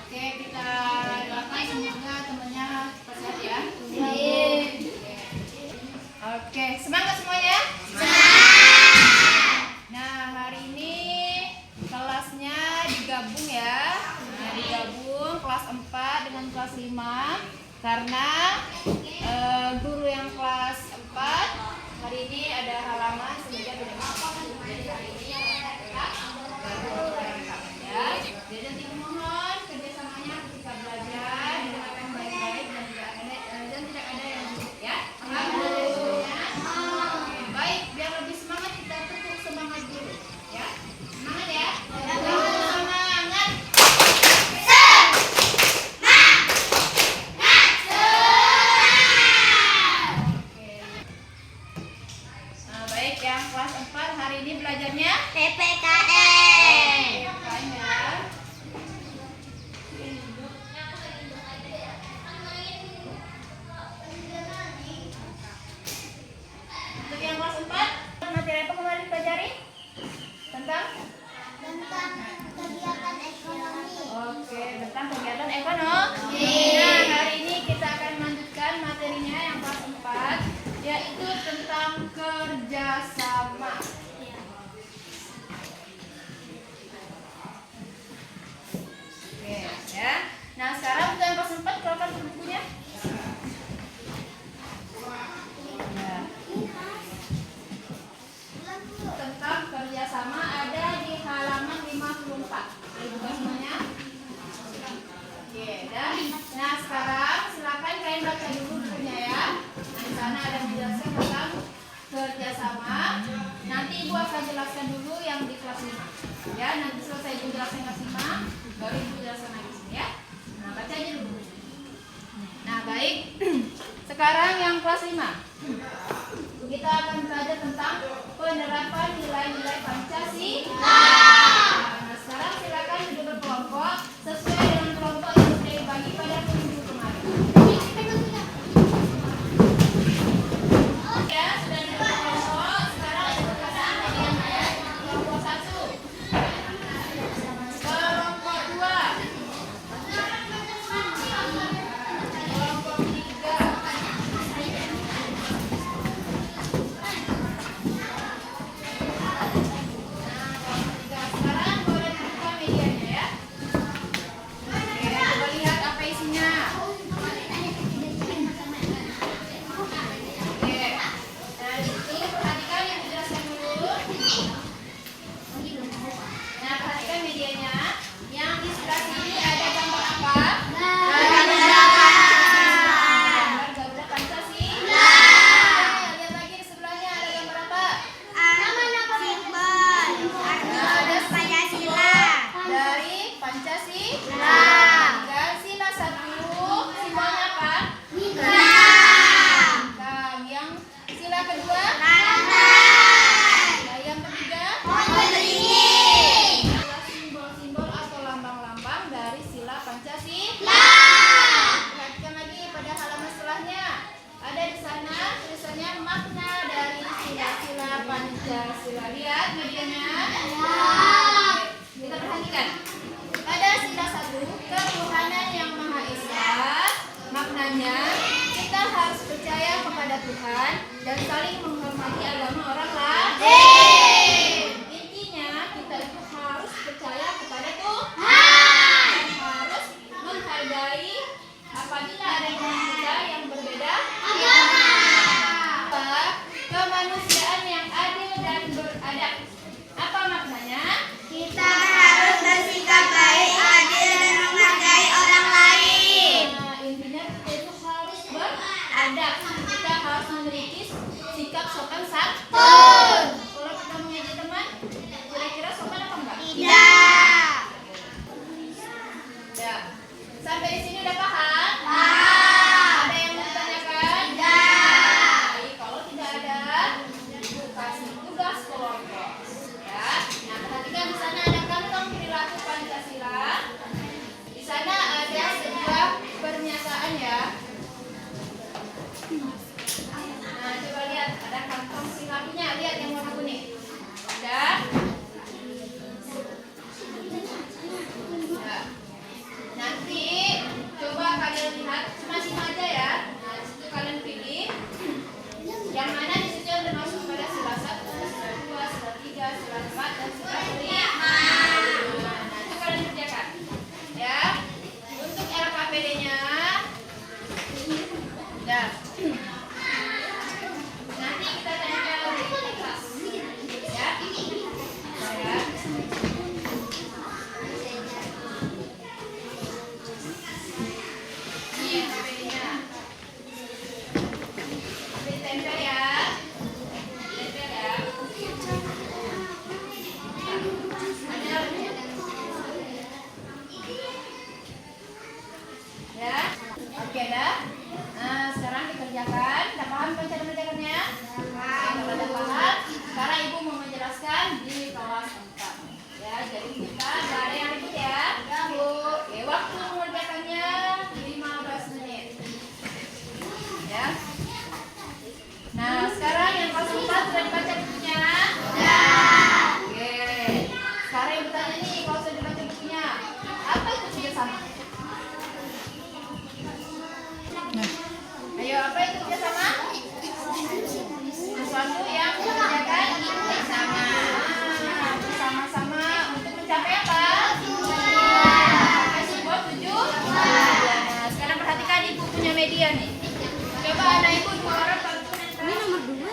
Oke, kita doakan semoga temannya cepat sehat ya. Oke, semangat semuanya. Nah, hari ini kelasnya digabung ya. Nah, digabung kelas 4 dengan kelas 5 karena guru yang kelas 4 hari ini ada halangan sehingga tidak apa-apa. Jadi hari ini yang tetap ya. Jadi nanti mohon kerjasamanya ketika belajar dilakukan baik-baik dan tidak ada yang buruk ya. Baik, biar lebih semangat kita tepuk semangat dulu ya. Semangat ya. Semangat. Nah, baik yang kelas 4 hari ini belajarnya PPKN. Untuk yang kelas 4 materi apa kemarin pelajari? Tentang Kegiatan ekonomi. Oke, tentang kegiatan ekonomi. Nah, hari ini kita akan melanjutkan materinya yang kelas 4 yaitu tentang kerjasama. Oke, ya. Nah, sekarang untuk yang kelas 4 keluarkan bukunya. Ya. Tentang kerjasama ada di halaman 54. Dibuka semuanya. Oke, dan nah sekarang silakan kalian baca dulu bukunya ya. Nah, di sana ada menjelaskan tentang kerjasama. Nanti Ibu akan jelaskan dulu yang di kelas 5. Ya, nanti selesai Ibu jelaskan kelas 5, baru Ibu jelaskan lagi sini ya. Nah, baca aja dulu. Nah, baik. Sekarang yang kelas 5. Kita akan belajar tentang penerapan nilai-nilai Pancasila. Nah, sekarang silakan duduk berkelompok sesuai dengan kelompok yang sudah dibagi pada minggu kemarin. Ya, sudah duduk berkelompok. Sekarang ada perkataan yang ada kelompok 1, kelompok 2, kelompok 3. Sekarang boleh dibuka medianya ya. Oke, coba lihat apa isinya. Oke, nah itu perhatikan yang dijelaskan dulu. Nah, perhatikan medianya. Yang di sebelah sini ada gambar apa? Gambar Garuda Pancasila. Lihat lagi di sebelahnya ada gambar apa? Dari Pancasila. Dan sila 1 simbolnya apa? Bintang. Yang sila kedua? Nah, yang ketiga? Adalah simbol-simbol atau lambang-lambang dari sila Pancasila. Perhatikan lagi pada halaman setelahnya. Ada di sana tulisannya makna dari sila-sila Pancasila. Lihat medianya. Kita perhatikan. Pada sila 1, ketuhanan yang Maha Esa, maknanya kita harus percaya kepada Tuhan dan saling menghormati agama orang lain. Intinya kita itu harus percaya kepada Tuhan dan harus menghargai apabila ada teman kita yang berbeda agama. Kemanusiaan yang adil dan beradab. Apa maknanya? Kita harus bersikap baik, adil, dan menghargai orang lain. Nah, intinya kita itu harus beradab. Kita harus memiliki sikap sopan santun. Kalau kita mengajak teman, kira-kira sopan apa enggak? Tidak. Ya. Sampai di sini udah paham? Ada yang mau ditanyakan? Baik, kalau tidak ada, Ibu kasih tugas kelompok. Ya. Nah, perhatikan di sana ada kantong perilaku Pancasila. Di sana ada sebuah pernyataan ya. Oke dah. Nah, sekarang dikerjakan. Udah paham kan cara mengerjakannya? Kalau udah paham, sekarang ibu mau menjelaskan di kelas 4. Ya, jadi kita nggak ada yang ribut ya. Oke, waktu mengerjakannya 15 menit. Ya. Nah, sekarang yang kelas 4 sudah dibaca bukunya? Oke. Sekarang ibu tanya nih, kalau sudah dibaca bukunya, apa itu kerjasama? Ayo, apa itu kerjasama? Sesuatu yang dikerjakan bersama. Bersama-sama untuk mencapai apa? Sebuah tujuan. Nah, sekarang perhatikan ibu punya media nih. Coba anak ibu 2 orang bantu. Ini nomor 2.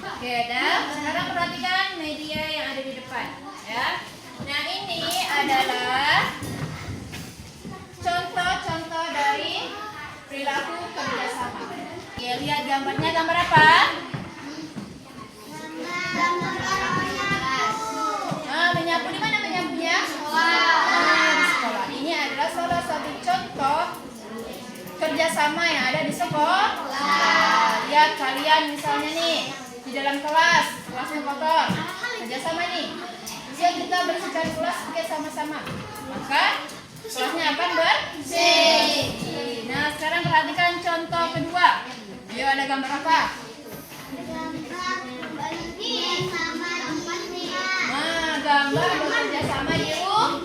Oke, dah. Sekarang perhatikan media yang ada di depan, ya. Nah, ini adalah contoh-contoh dari perilaku kerjasama. Oke, lihat gambarnya. Gambar apa? Menyapu. Di mana menyapunya? Di sekolah. Ini adalah salah satu contoh kerjasama yang ada di sekolah. Lihat kalian misalnya nih di dalam kelasnya kotor, kerjasama nih. Bisa kita bersihkan kelas sama-sama, maka kelasnya akan bersih. Nah, sekarang perhatikan contoh kedua. Ayo, ada gambar apa? Nah, gambar bekerja sama di rumah.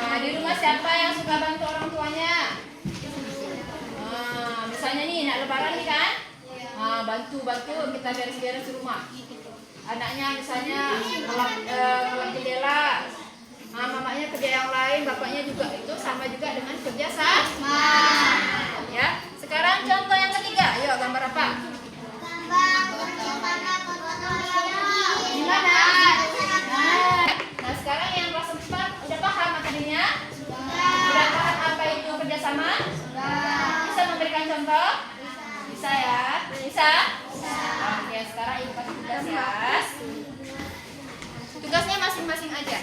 Nah, di rumah siapa yang suka bantu orang tuanya? Nah, misalnya nih, nak lebaran nih kan? Nah, bantu kita beres-beres rumah. Anaknya misalnya ngelap jendela. Nah, mamanya kerja yang lain, bapaknya juga, itu sama juga dengan kerja sama. Ya. Sekarang contoh yang ketiga. Ayo, gambar apa? Gimana? Nah, sekarang yang kelas 4 udah paham materinya? Udah paham apa itu kerjasama? Bisa memberikan contoh? Bisa ya? Bisa? Oke, sekarang ibu kasih tugas ya. Tugasnya masing-masing aja.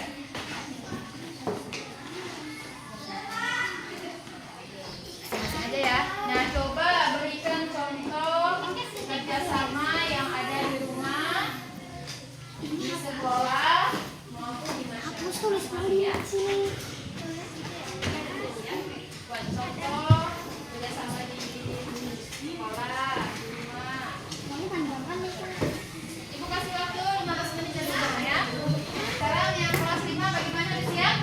Masing-masing aja ya. Nah, coba berikan contoh kerjasama yang ada di rumah, di sekolah, maupun di masyarakat. Ya. Buat contoh kerjasama di sekolah, di rumah. Ibu kasih waktu 15 menit aja ya. Sekarang yang kelas 5 bagaimana, udah siap?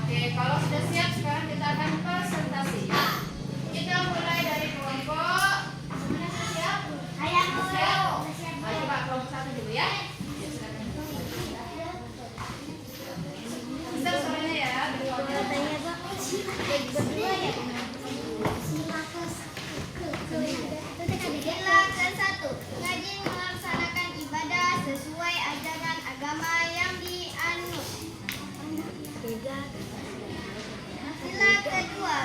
Oke, kalau sudah siap sekarang kita akan presentasi. Kita mulai dari kelompok. Semuanya sudah siap? Siap. Ayo Pak, kelompok 1 dulu ya. Bisa suaranya ya, Sila ke-1, rajin melaksanakan ibadah sesuai ajaran agama yang dianut. Sila kedua,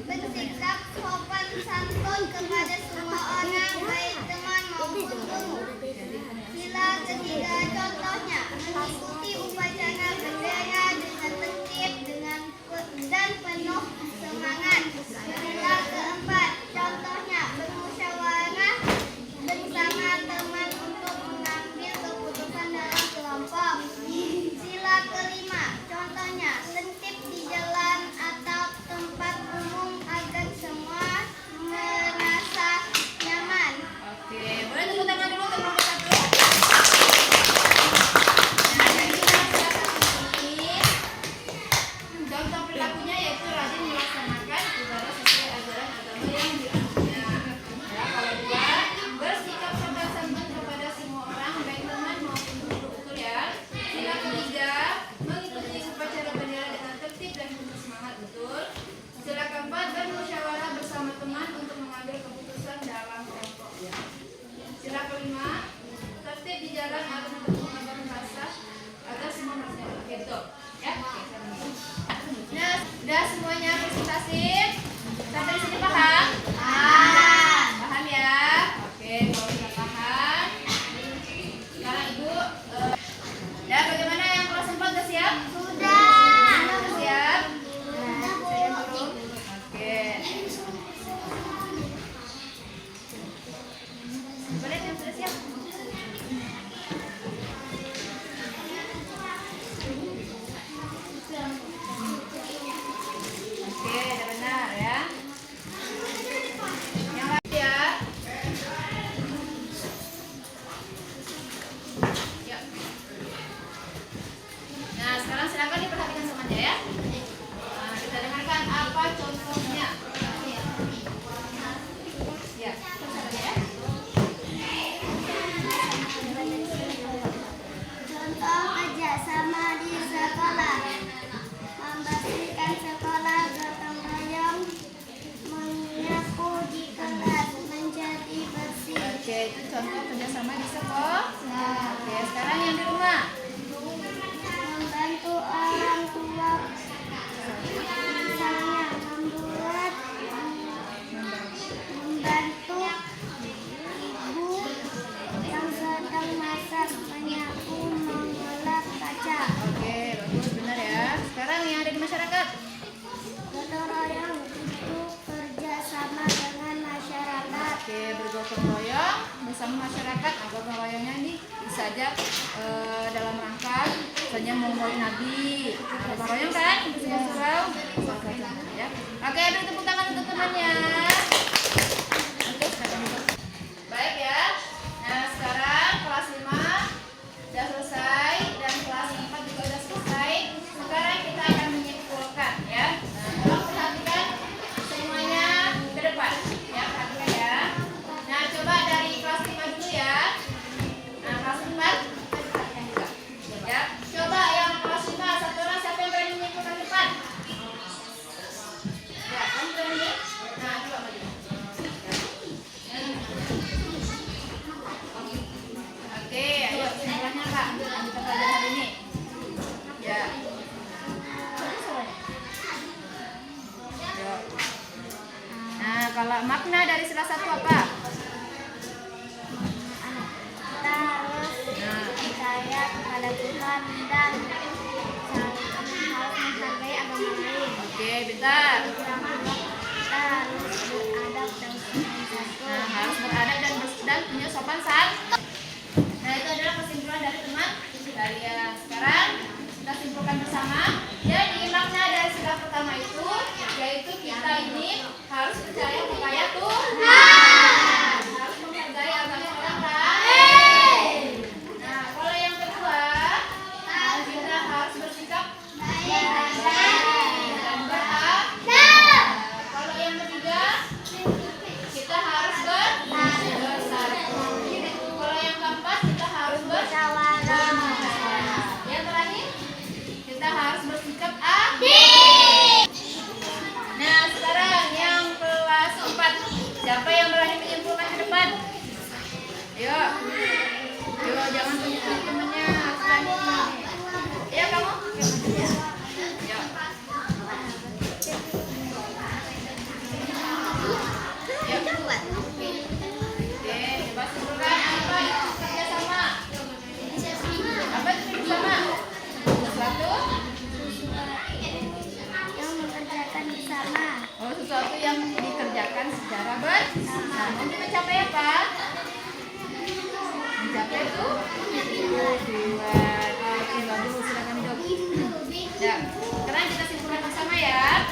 bersikap sopan santun kepada semua orang, baik teman maupun guru. Sila ketiga, contohnya mengikuti upacara bendera dengan tertib dan penuh semangat. Sila keempat, contohnya bermusyawarah bersama teman untuk mengambil keputusan dalam kelompok. Sila kelima, contohnya tertib di jalan atau tempat umum agar semua merasa nyaman. Oke, boleh tepuk tangan dulu untuk kelompok 1. Nah, jadi siapa masyarakat? Gotong royong itu kerja sama dengan masyarakat. Oke, bergotong royong bersama masyarakat. Nah, gotong royongnya ini bisa aja dalam rangka misalnya membawain Nabi. Nah, gotong royong kan untuk surau. Ya. Oke, beri tepuk tangan untuk temannya. Oke, baik ya. Nah, sekarang kelas 5 sudah selesai dan kelas 4 juga sudah selesai. Sekarang kita akan menyimpulkan ya. Nah, tolong perhatikan semuanya ke depan. Ya, perhatikan ya. Nah, coba dari kelas 5 dulu ya. Nah, kelas 4 perhatikan juga. Ya, coba yang kelas 5 satu orang siapa yang berani menyimpulkan ke depan? Ya, kamu berani? Nah, coba maju. Oke, ayo kesimpulannya Kak. Lanjut ke pelajaran hari ini. Ya. Yuk. Nah, kalau makna dari salah satu apa? Kita harus percaya kepada Tuhan dan harus menghargai agama lain. Oke, bentar. Yang kedua, kita harus beradab dan sopan santun. Nah, harus beradab dan punya sopan santun. Nah, itu adalah kesimpulan dari teman kalian. Sekarang kita simpulkan bersama. Jadi makna dari sila pertama itu yaitu kita ini harus percaya kepada Tuhan, harus menghargai agama orang lain. Nah, kalau yang kedua kita harus bersikap baik dan beradab. Kalau yang ketiga kita harus bersatu. Kalau yang keempat kita harus Musyawarah. yang terakhir kita harus bersikap adil. Nah, sekarang yang kelas 4 siapa yang berani menyimpulkan ke depan? Ayo, ayo jangan tunjukin temennya, harus berani. Ya kamu? Ya. Ya. Ya. Oke, coba simpulkan apa itu kerjasama? Apa itu kerjasama? Sesuatu? Yang mengerjakan bersama. Oh, sesuatu yang dikerjakan secara bersama. Untuk mencapai apa? Mencapai itu? Tujuan. Oke, bagus. Silakan duduk. Ya, sekarang kita simpulkan bersama ya.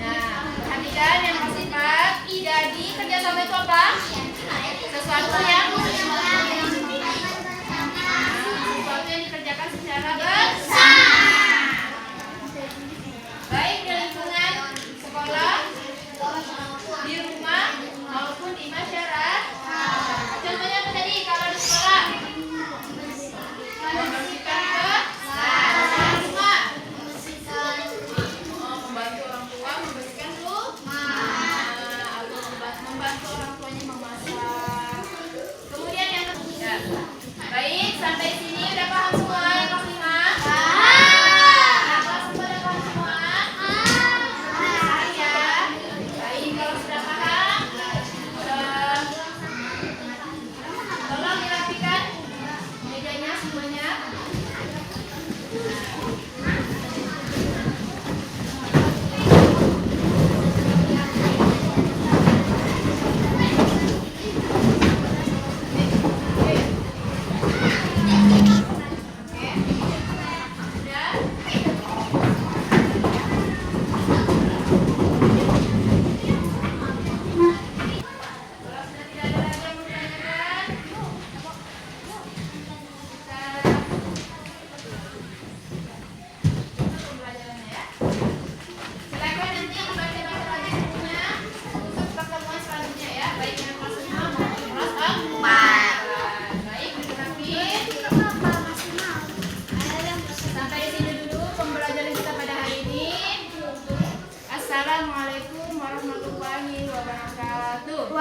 Nah, perhatikan yang bersifat. Jadi kerjasama itu apa? Sesuatu yang dikerjakan secara bersama. Baik di lingkungan sekolah, di rumah maupun di masyarakat. Contohnya apa tadi kalau di sekolah? Membersihkan kelas rumah. Membantu orang tua membersihkan rumah atau membantu orang tuanya memasak. Kemudian yang ketiga. Baik, sampai sini udah paham semua yang kelas 5? Yang kelas 4 udah paham semua? Ya. Baik, kalau sudah paham, tolong dirapikan mejanya semuanya. Assalamualaikum warahmatullahi wabarakatuh.